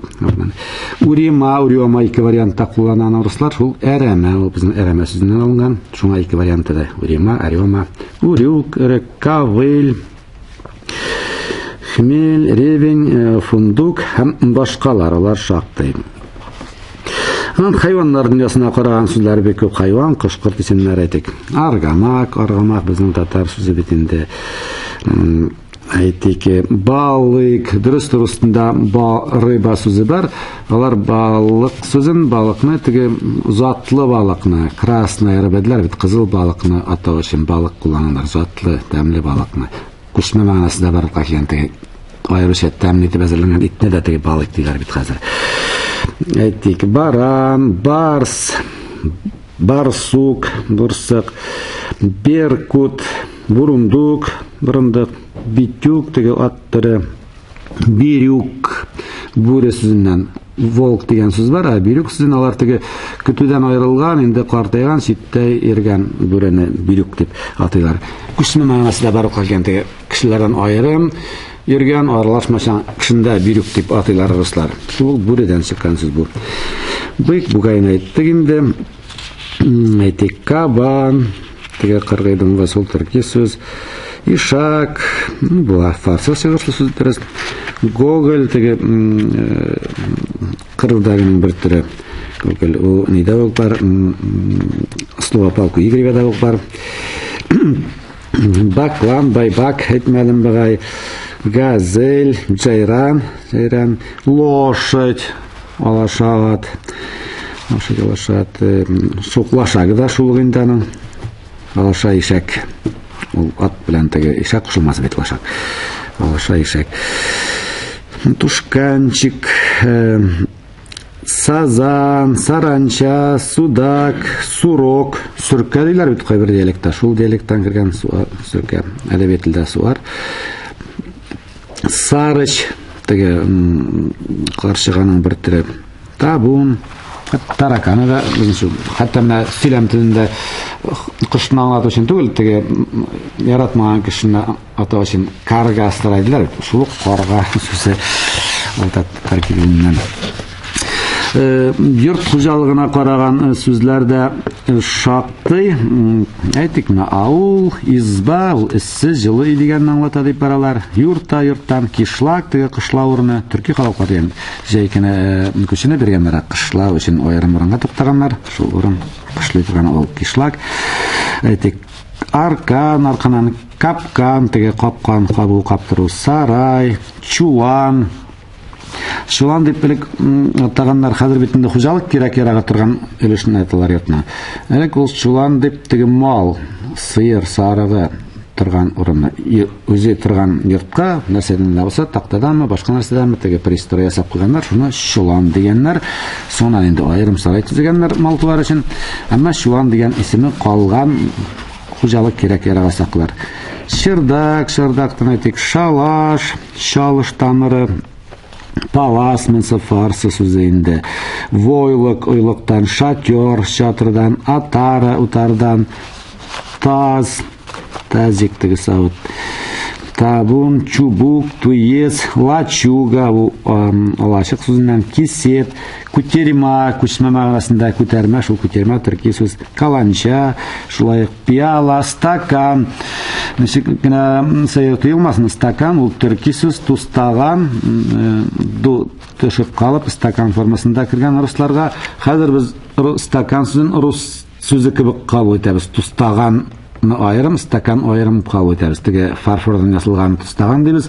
Speaker 1: Уриома екі вариантта қолданған орыслар. Бұл әрәмә, ол біздің әрәмә сөзінен алынған. Шуңа екі варианты да. Уриома, урюк, кавыл, хмель, ревень, фундук һәм башкалар олар шактый. Хайваннар дөньясына караган сүзләр бик күп. Хайван, кошкырт исемнәр әйтик. Аргамак безнең татар сүзе бит инде. Әйтик, балык, дөрес турысында рыба сүзе бар. Алар балык сүзен, балыкны теге затлы балыкны, красный рыба диләр бит, кызыл балыкны атау өчен балык кулланганнар, затлы, тәмле балыкны. Күчмә мәгънәсендә бар икән теге айрыша тәмле итеп әзерләнгән итне дә теге балык диләр бит хәзер. Әйтик, баран, барс, барсук, бурсык, беркут, бурундук, битюк теге ат түрі, бирюк, бүре сүзеннән волк деген сүз бар, бирюк сүзен алар теге көтүдән айрылган, инде картайган, ситтәй эргән бүрене бирюк дип атыйлар. Күчмә мәгънәсендә бар икән теге кешеләрдән айрым йөргән, аралашмашан кешендә бирюк дип атыйлар руслар. Ул бүредән чыккан сүз бу. Бык бугайны әйттек инде. Әйтик, кабан, теге кыргыйдыңга сол төрки сүз. Ишак, була фарсы сыгышлы сүз дөрес. Гоголь теге кырдагының бер төре. Гоголь у нида бар, слова палку игривада бар. Баклан, байбак, әйтмәдем бигай. Газель, джайран, лошадь, алашат, лошак да шул инде аның. Алаша ишәк. Ул ат белән теге ишәк кушылмас бит лошак. Алаша ишәк. Тушканчик, сазан, саранча, судак, сурок, сүркә диләр бит кайбер диалектта. Шул диалекттан кергән сүркә. Әдәби телдә суар. Сарыч, теге каршыганың бер төре. Табун, тараканы да, хәтта менә сөйләм телендә кошны аңлату өчен түгел, теге яратмаган кешене атау өчен карга астырайдылар. Шул карга сүзе тәркибеннән. Йорт хуҗалыгына караган сүзләр дә шактый. Әйтик, менә авыл, изба, иссез, җылы дигәнне аңлата дип баралар. Йорттан кишлак, теге кышлау урыны, төрки халыклар дигән җәйкене күченә биргәннәр, кышлау өчен аерым урынга туктаганнар. Шул урын кышлый торган ул кишлак. Әйтик, арканнан капкан, теге капкан, кабу каптыру, сарай, чулан. Чулан дип белек атаганнар хәзер битендә хуҗалык кирәк-ярага торган өлешне әйтәләр ятна. Элек ул чулан дип теге мал, сыер, сарыгы торган урынны, үзе торган йортка, нәрсәдән булса, тактаданмы, башка нәрсәдәнме теге пристрой ясап куйганнар, шуны чулан дигәннәр. Соннан инде аерым сарай төзегәннәр маллар өчен. Әмма чулан дигән исеме калган хуҗалык кирәк-ярага саклар. Чырдактан әйтик, шалаш, чалыш тамыры, палас менсі фарсы сөзі инде. Войлык, ойлыктан, шатер, шатырдан, атара, утардан, таз, тазик теге савыт. Табун, чубук, туез, лачуга, алашык сүзінен, кисет, күтерма, күчмә мәгънәсендә күтәрмә, шул күтәрмә төрки сүз, каланча, шулай пиала, стакан. Ничек кенә сәер тыелмасын, стакан ул төрки сүз, тустаган, төшеп калып, стакан формасында кергән русларга хәзер без стакан сүзен рус сүзе кебек кабул итәбез. Тустаган айрым, стакан айрым кабул итәбез. Теге фарфордан ясалган тустаган дибез,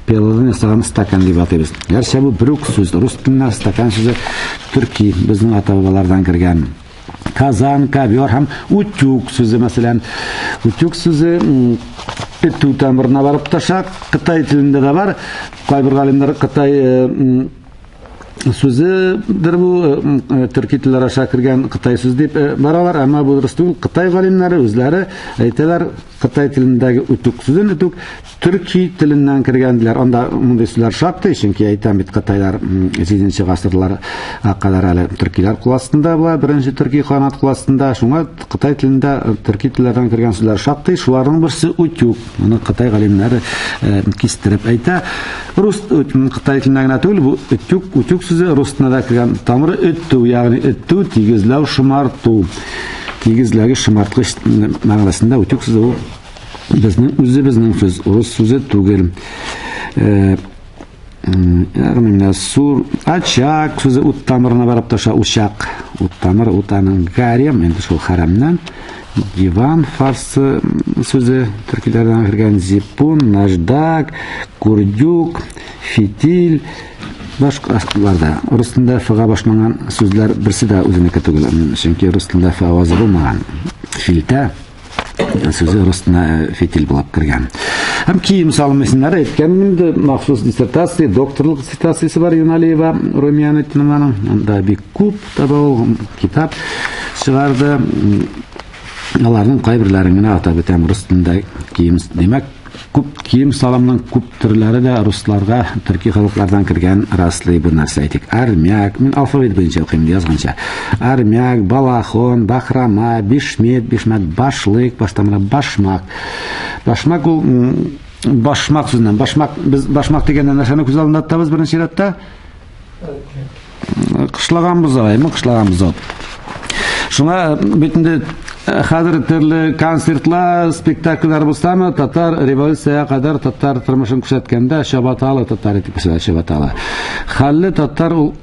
Speaker 1: пелодан ясалган стакан дип атыйбыз. Гәрчә бу бер үк сүз. Рус телендә стакан сүзе төрки безнең ата-бабалардан кергән. Казан, ковер һәм утюг сүзе, мәсәлән, утюг сүзе этү тамырына барып таша, Кытай телендә дә бар. Кайбер галимнәр Кытай сүзедер бу, төрки телләр аша кергән Кытай сүз дип баралар, әмма бу дөрес түгел. Кытай галимнәре үзләре әйтәләр, Кытай телендәге утюг сүзен утюг төрки теленнән кергән диләр. Анда мондый сүзләр шактый, чөнки әйтәм бит, Кытайлар 7нче гасырларга кадәр әле төркиләр кул астында була, беренче төрки ханат кул астында. Шуңа Кытай телендә төрки телләрдән кергән сүзләр шактый. Шуларның берсе утюг. Моны Кытай галимнәре кистереп әйтә. Рус Кытай телендә генә түгел, бу утюг сүзе рус телендә кергән тамыры өттү, ягъни өттү, тигезләү, шымарту. Тигезләге шымарткыч мәгънәсендә утюг сүзе ул безнең үзебезнең сүз, рус сүзе түгел. Ягъни менә сур, ачак сүзе ут тамырына барып таша, учак. Ут тамыры, утаның гарем, инде шул харамнан. Диван фарсы сүзе төркиләрдән кергән, зипун, наждак, курдюк, фитиль. Башкаларда рус телендә фга башлаган сүзләр берсе дә үзенеке түгел. Чөнки рус телендә фа авазы булмаган. Фильтә сүзе рус телендә фитиль булып кергән. Һәм кием салымнары әйткән инде, махсус диссертация, докторлык диссертациясе бар Юналиева Румияна Тинманың. Анда бик күп табау китап чыгарды. Аларның кайберләрен генә атап әйтәм, рус телендә кием, демәк, күп кием салымның күп төрләре дә русларга, төрки халыклардан кергән раслый бу нәрсә әйтик. Армяк, мин алфавит буенча укыйм язганча. Армяк, балахон, бахрама, бишмет, башлык, баштамына башмак. Башмак ул башмак сүзеннән. Башмак, без башмак дигәндә нәрсәне күз алдында тотабыз беренче рәттә? Кышлаган бозау, кышлаган бозау. Шуңа бит инде хәзер төрле концертлар, спектакльләр булсамы, татар революцияга кадәр татар тормышын күрсәткәндә Шабаталы татар итеп күрсәтә, Шабаталы. Хәлле татар ул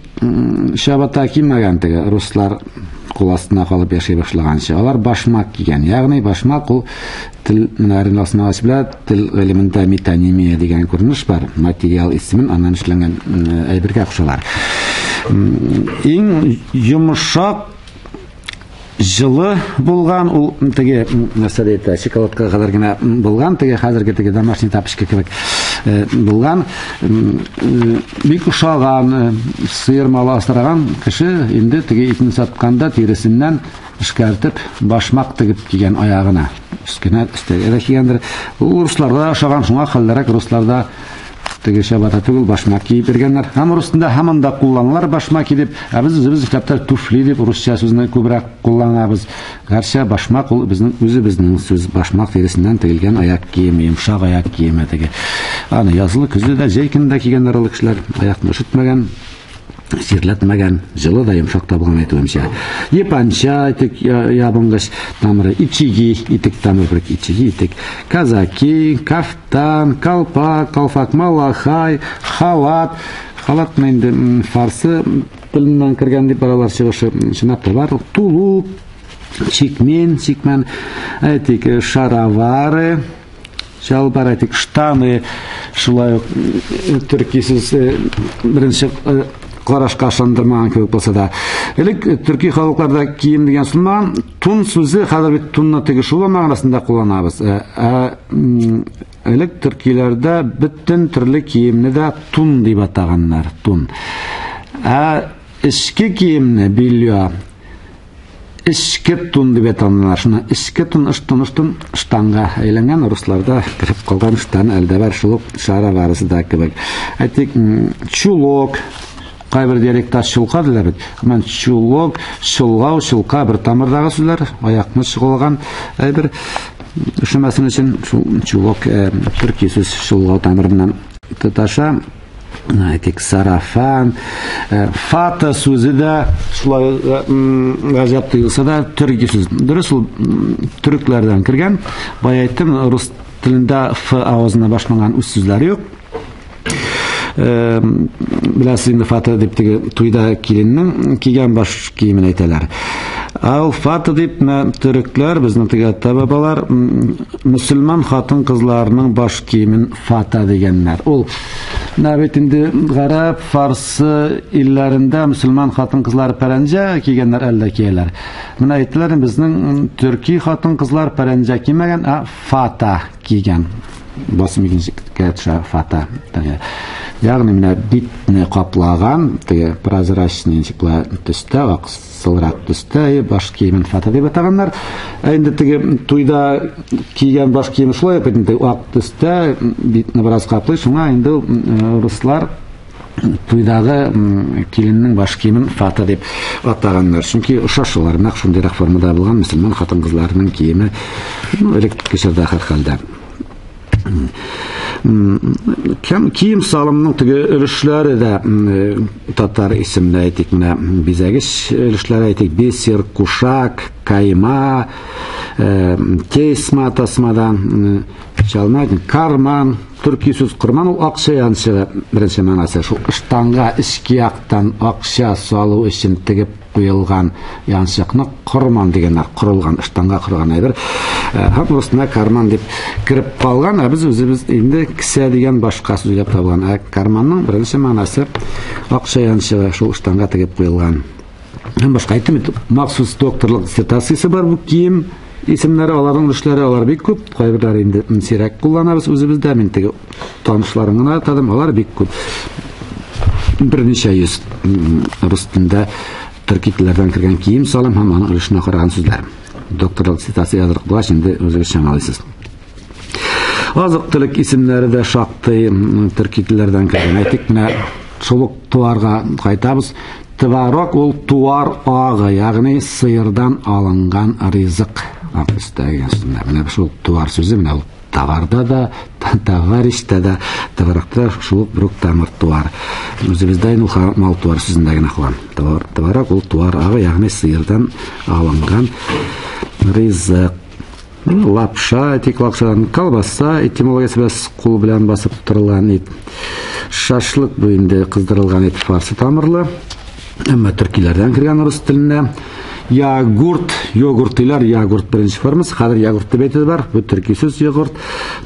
Speaker 1: Шабата кимәгән, теге руслар кул астына калып яши башлаганча. Алар башмак кигән. Ягъни башмак ул тел менәрен астына ачыла, тел элементә метонимия дигән күренеш бар. Материал исемен аннан эшләнгән әйбергә кушалар. Иң йомшак жылы булган ул теге нәрсә әйтә, шоколадка кадәр генә булган, теге хәзерге теге домашний тапочка кебек булган, бик ошаган, сыер малы асраган кеше инде теге итне сатканда тиресеннән эшкәртеп башмак тегеп кигән аягына. Үскенә өстәгә кигәндер. Ул русларда ошаган, шуңа хәлләрәк русларда теге Шабата түгел башмак киеп бергәннәр. Һәм рус телендә һаман да кулланалар башмак дип. Без үзебез китаптар туфли дип русча сүзне күбрәк кулланабыз. Гәрчә башмак ул безнең үзебезнең сүз, башмак тересеннән тегелгән аяк киеме, йомшак аяк киеме теге. Аны язлы көзле дә җәй көндә кигәннәр ул кешеләр, аякны üşетмәгән, сирләтмәгән, җылы да йомшак та булган әйтүемчә. Японча итек ябынгыч тамыры, ичиги итек тамыры, бер ичиги итек, казаки, кафтан, калпак, калфак, малахай, халат. Халат инде фарсы теленнән кергән дип баралар чыгышы, чынлап та бар. Тулуп, чикмен, әйтик, шаровары, чалбар, әйтик, штаны, шулай төркисез беренче карашка ышандырмаган кебек булса да. Элек төрки халыкларда кием дигән сулмаган, тун сүзе хәзер бит тунны теге шул мәгънәсендә кулланабыз. Элек төркиләрдә бөтен төрле киемне дә тун дип атаганнар, тун. Эшке киемне билья, эшке тун дип атаганнар. Шуны эшке тун, ыштын штанга әйләнгән, русларда кирип калган штан әлдә бар, шул шароварысы да кебек. Әйтик, чулок, кайбер диалектта чулка диләр бит. Мен чулок, чулгау, чулка бер тамырдагы сүзләр, аякны чыгылган әйбер. Шумасын өчен чулок төрки сүз чулгау тамырыннан тоташа. Әйтик, сарафан, фата сүзе дә шулай гаҗәп тоелса да төрки сүз. Дөрес ул төрекләрдән кергән. Бая әйттем, рус телендә ф авызына башлаган үз сүзләр юк. Bilasiz inде фата дип теге туйда киленнең кигән баш киемен әйтәләр. Ал фата дип төрекләр безнең теге ата-бабалар мөселман хатын-кызларның баш киемен фата дигәннәр. Ул бит инде гарәп, фарсы илләрендә мөселман хатын-кызлар пәрәнҗә кигәннәр әллә кияләр. Менә әйттеләр безнең төрки хатын-кызлар пәрәнҗә кимәгән, фата кигән. Басым икенчегә төшә фата. Ягъни менә битне каплаган, теге прозрачный типлы төстә, аксылрак төстә баш киемен фата дип атаганнар. Инде теге туйда кигән баш киеме шулай инде ак төстә, битне бераз каплый, шуңа инде руслар туйдагы киленнең баш киемен фата дип атаганнар. Чөнки ошашулар нәкъ шундый формада булган мөселман хатын-кызларның киеме элек кичердә хәлдә. Кием салымның теге өлешләре дә татар исемле әйтик, менә бизәгеш өлешләре әйтик, бисер, кушак, кайма, тесма тасмадан, чалма, карман, төрки сүз карман ул акча янчы беренче мәгънәсе. Шул ыштанга эчке яктан акча салу өчен тегеп куелган янчыкны карман дигәннәр, корылган ыштанга корылган әйбер. Һәм устына карман дип кирип калган, без үзебез инде кисә дигән башка сүз дип табылган. Карманның беренче мәгънәсе акча янчыгы шул ыштанга тегеп куелган. Һәм башка әйтим, махсус докторлык диссертациясе бар бу кием исемнәре, аларның эшләре алар бик күп, кайберләре инде сирәк кулланабыз үзебездә, мин теге танышларым гына тадым, алар бик күп. Берничә йөз рус телендә төрки телләрдән кергән кием салым һәм аның өлешенә караган сүзләр. Докторлык диссертация язып булгач инде үзегез чамалыйсыз. Азык-төлек исемнәре дә шактый төрки телләрдән кергән. Әйтик, менә шулык туарга кайтабыз. Тыварок ул туар агы, ягъни сыердан алынган ризык. Акыстагы сүзләр. Менә шул туар сүзе, менә ул товарда да, товарищта да, товаракта шул брук тамыр туар. Үзебездә ул мал туар сүзендә генә калган. Товарок ул туар агы, ягъни сыердан алынган ризык. Лапша, лапшадан колбаса, этимологиясе без кул белән басып торылган ит. Шашлык бу инде кыздырылган ит, фарсы тамырлы. Әмма төркиләрдән кергән рус теленә. Йогурт, йогуртлар, йогурт беренче формасы, хәзер йогурт дип әйтәләр бар. Бу төрки сүз йогурт.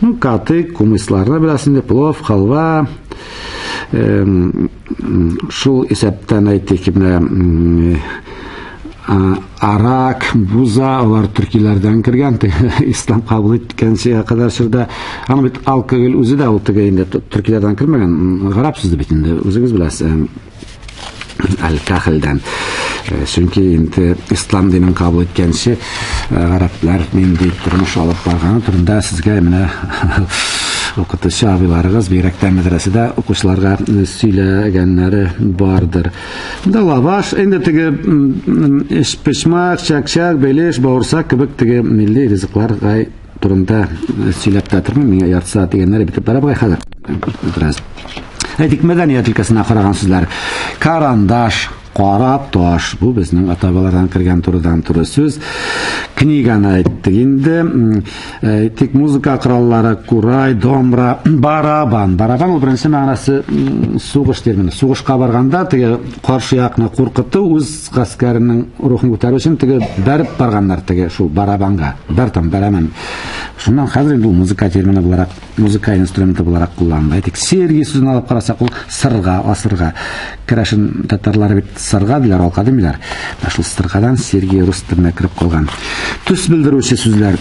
Speaker 1: Ну, каты, кумысларны беләсез, плов, халва. Шул исәптән әйтик, менә арак, буза, алар төркиләрдән кергән, ислам кабул иткәнчегә кадәр шурда. Аны бит алкоголь үзе дә ул теге инде төркиләрдән кергән, гарәп сүзе бит инде, үзегез беләсез. Алкахылдан. Чөнки инде ислам динен кабул иткәнче гарәпләр нинди тормыш алып барганы турында сезгә менә укытучы абыйларыгыз бигрәктән мәдрәсәдә укучыларга сөйләгәннәре бардыр. Да лаваш, инде теге пешмак, чакчак, белеш, баурсак кебек теге милли ризыклар турында сөйләп татырмын. Миңа яртса дигәннәре битеп бара бай хәзер. Бераз әйтик, мәдәният өлкәсенә караган сүзләр. Карандаш, карап таш, бу безнең ата-бабалардан кергән турыдан-туры сүз. Книганы әйттек инде. Әйтик, музыка кораллары, курай, домбра, барабан. Барабан ул беренче мәгънәсе сугыш термины. Сугышка барганда теге каршы якны куркыту, үз гаскәренең рухын күтәрү өчен теге бәреп барганнар теге шул барабанга. Бәртам бәрәмен. Шуннан хәзер инде ул музыка термины буларак, музыка инструменты буларак кулланыла. Әйтик, серги сүзен алып карасак, ул сырга, асырга. Керәшен татарлары бит сырга диләр, алка димиләр. Шул сыргадан серги рус теленә кирип калган. Төс белдерүче сүзләр.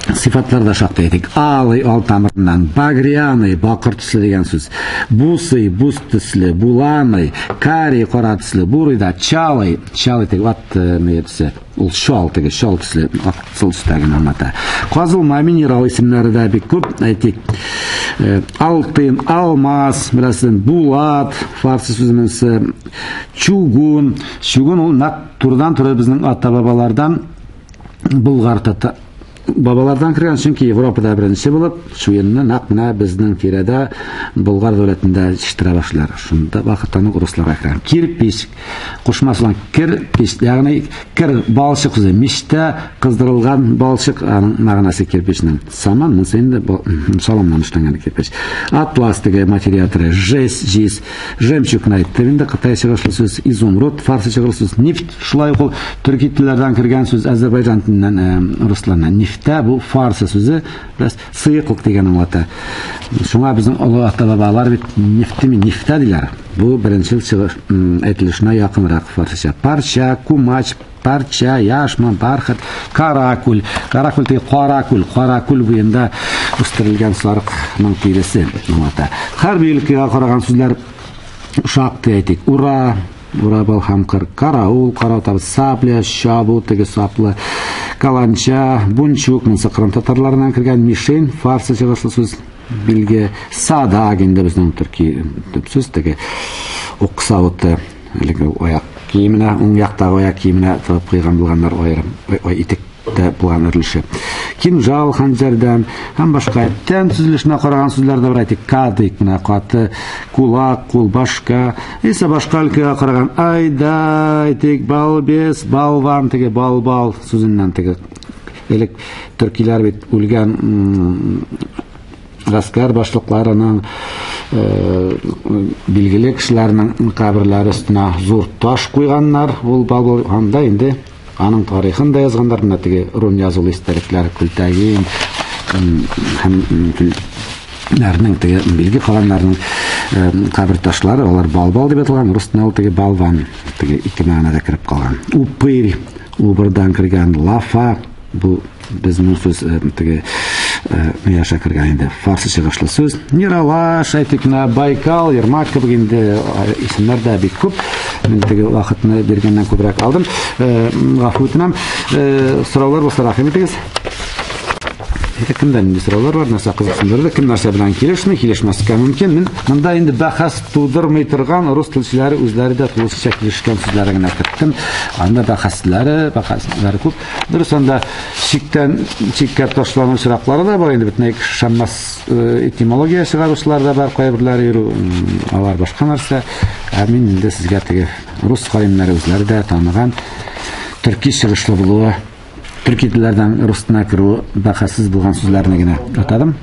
Speaker 1: Сифатларда шактый әйтик. Алый, ал тамырыннан, багряный, бакыр төсле дигән сүз. Бусый, бус төсле, буланый, карий, кара төсле, бурыйда, чалый, чалый теге ат мейерсе. Ул шал теге, шал төсле, аксыл төстәге аңлата. Казылма минерал исемнәре дә бик күп, әйтик. Алтын, алмаз, беләсез, булат, фарсы сүзенең чугун. Чугун ул нәкъ турыдан-туры безнең ата-бабалардан Булгар бабалардан кірген, чөнки Европада беренче булып, шуенне нак менә безнең тирәдә Болгар дәүләтендә җитештерә башлар. Шунда вакыттан ук русларга кергән. Кирпич, кушмасылан кирпич, ягъни кир балчык сүзе, мичтә кыздырылган балчык, аның мәгънәсе кирпичнең. Саман монсы инде саламнан эшләнгән кирпич. Атлас теге материалы, жесть, жемчуг әйтте. Инде Кытай чыгышлы сүз изумруд, фарсы чыгышлы сүз нефть. Шулай ук төрки телләрдән кергән сүз Азәрбайҗан теленнән руслардан нефтә, бу фарсы сүзе, без сыйыклык дигән аңлата. Шуңа безнең олы ата-бабалар бит нефтә диләр. Бу беренчел чыгыш әйтелешенә якынрак фарсыча. Парча, кумач, парча, яшма, бархат, каракуль. Каракуль теге каракуль буенда үстерелгән сарыкның тиресе аңлата. Хәрбилеккә караган сүзләр шактый әйтик. Ура балхамкыр, караул, сапля, шабу, теге саплы, каланча, бунчук, монсы Кырым татарларынан кергән мишень, фарсы чыгышлы сүз билге, садаг инде безнең төрки төп сүз теге уксавыты, аяк киеменә, уң яктагы аяк киеменә тыгып куйган булганнар аерым, итектә булган өрлеше. Кинжал, ханҗардан һәм башка тән сүзлешенә караган сүзләрдә бар әйтик, кадык менә каты, кулак, кулбашка, исә башка өлкәгә караган айда, әйтик, балбес, балван, теге балбал сүзеннән теге элек төркиләр бит үлгән гаскәр башлыкларының билгеле кешеләрнең каберләре өстенә зур таш куйганнар, ул балбал анда инде аның тарихын да язганнар, менә теге рун язылы истәлекләр, Күлтәгин һәм нәрнең теге билге калганнарның кабер ташлары, алар балбал дип аталган, рус телендә теге балван, теге ике мәгънәдә кирип калган. Упырь, убырдан кергән, лафа, бу безнең сүз теге яша кергән инде, фарсы чыгышлы сүз. Ниралаш, әйтик, Байкал, Ермак кебек инде исемнәр дә бик күп. Мин теге вакытны бергәннән күбрәк алдым. Гафу үтенәм. Сораулар булса рәхим итегез. Кемдән инде сораулар бар, нәрсә кызыксындырды, кем нәрсә белән килешмәскә мөмкин. Мин монда инде бәхәс тудырмый торган рус телчеләре үзләре дә тулысынча килешкән сүзләр генә киттем. Анда бәхәсләре күп. Дөрес, анда чиккә ташлану очраклары да бар инде, бөтенләй шаммас этимология чыгаручылар да бар, кайберләре алар башка нәрсә. Мин инде сезгә теге рус галимнәре үзләре дә таныган төрки чыгышлы булуы, төрки телләрдән рус теленә керү бәхәссез булган сүзләрне генә атадым.